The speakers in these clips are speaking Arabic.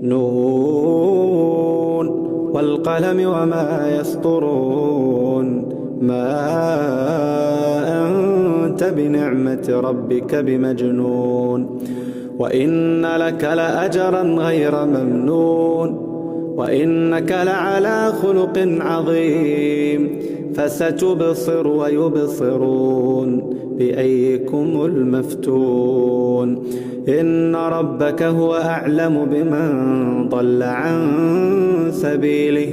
نون والقلم وما يسطرون ما أنت بنعمة ربك بمجنون وإن لك لأجرا غير ممنون وإنك لعلى خلق عظيم فستبصر ويبصرون بأيكم المفتون إن ربك هو أعلم بمن ضل عن سبيله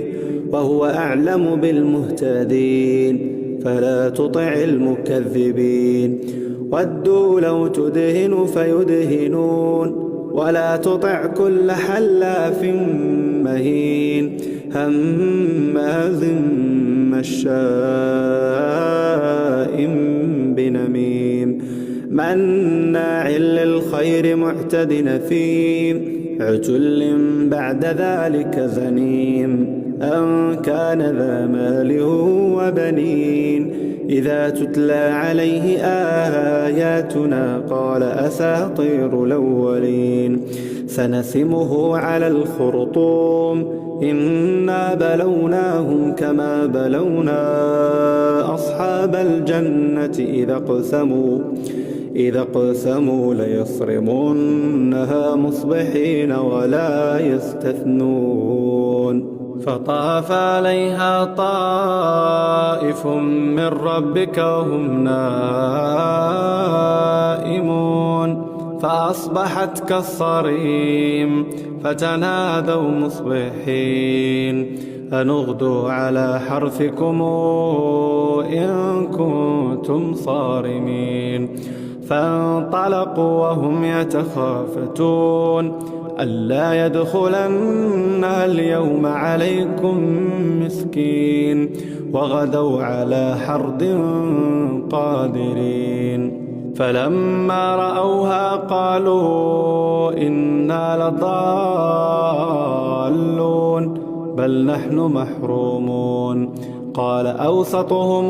وهو أعلم بالمهتدين فلا تطع المكذبين ودوا لو تدهن فيدهنون ولا تطع كل حلاف مهين هماز مشاء بنميم مناع للخير معتد نثيم عتل بعد ذلك زنيم أن كان ذا مال وبنين إذا تتلى عليه آياتنا قال أساطير الأولين سنسمه على الخرطوم إنا بلوناهم كما بلونا أصحاب الجنة إذا اقسموا ليصرمنها مصبحين ولا يستثنون فطاف عليها طائف من ربك وهم نائمون فأصبحت كالصريم فتنادوا مصبحين أن اغدوا على حرثكم إن كنتم صارمين فانطلقوا وهم يتخافتون ألا يدخلنها اليوم عليكم مسكين وغدوا على حرد قادرين فلما رأوها قالوا إنا لضالون بل نحن محرومون قال أوسطهم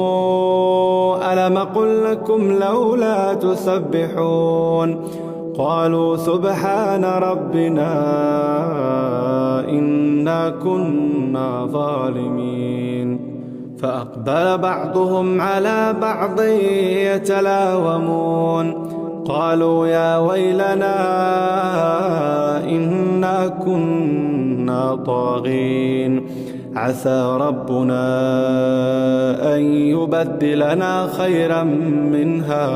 ألم قل لكم لولا تسبحون قالوا سبحان ربنا إنا كنا ظالمين فأقبل بعضهم على بعض يتلاومون قالوا يا ويلنا إنا كنا طاغين عسى ربنا أن يبدلنا خيرا منها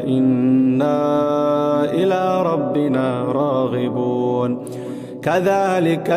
إنا إلى ربنا راغبون كذلك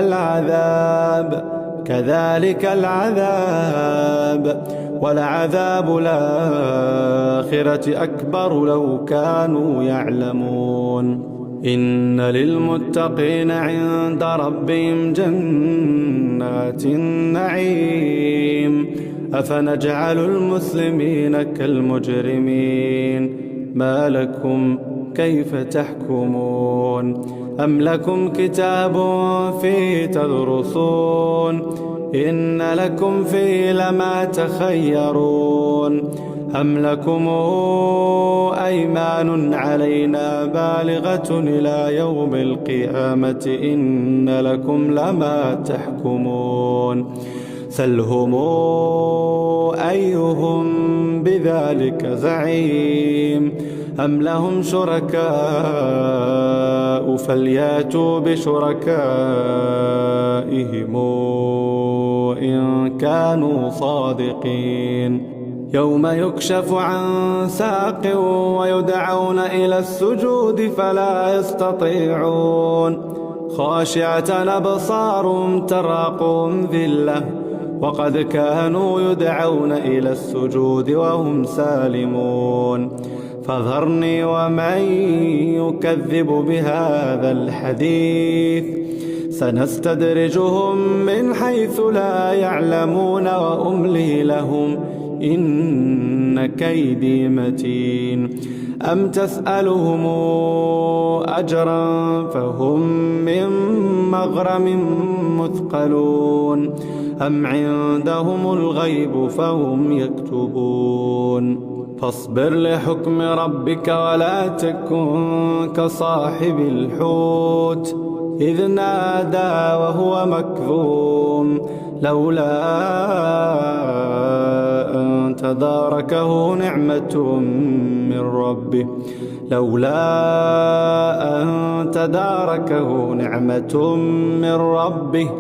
العذاب ولعذاب الآخرة أكبر لو كانوا يعلمون إن للمتقين عند ربهم جنات النعيم أفنجعل المسلمين كالمجرمين ما لكم كيف تحكمون أم لكم كتاب فيه تدرسون إن لكم فيه لما تخيرون أم لكم أيمان علينا بالغة إلى يوم القيامة إن لكم لما تحكمون سلهم أيهم بذلك زعيم أم لهم شركاء فلياتوا بشركائهم إن كانوا صادقين يوم يكشف عن ساق ويدعون إلى السجود فلا يستطيعون خاشعة أبصارهم ترهقهم ذلة وقد كانوا يدعون إلى السجود وهم سالمون فذرني ومن يكذب بهذا الحديث سنستدرجهم من حيث لا يعلمون وأملي لهم إن كيدي متين أم تسألهم أجرا فهم من مغرم مثقلون أم عندهم الغيب فهم يكتبون فاصبر لحكم ربك ولا تكن كصاحب الحوت إذ نادى وهو مكظوم لولا أن تداركه نعمة من ربه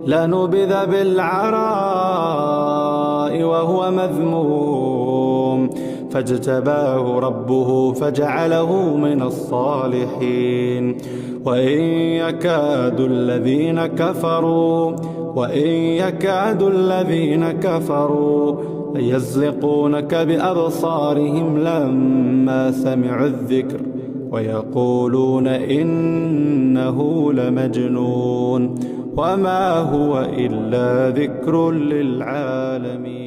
لنبذ بالعراء وهو مذموم فاجتباه ربه فجعله من الصالحين. وإن يكاد الذين كفروا ليزلقونك بأبصارهم لما سمعوا الذكر ويقولون إنه لمجنون وما هو إلا ذكر للعالمين.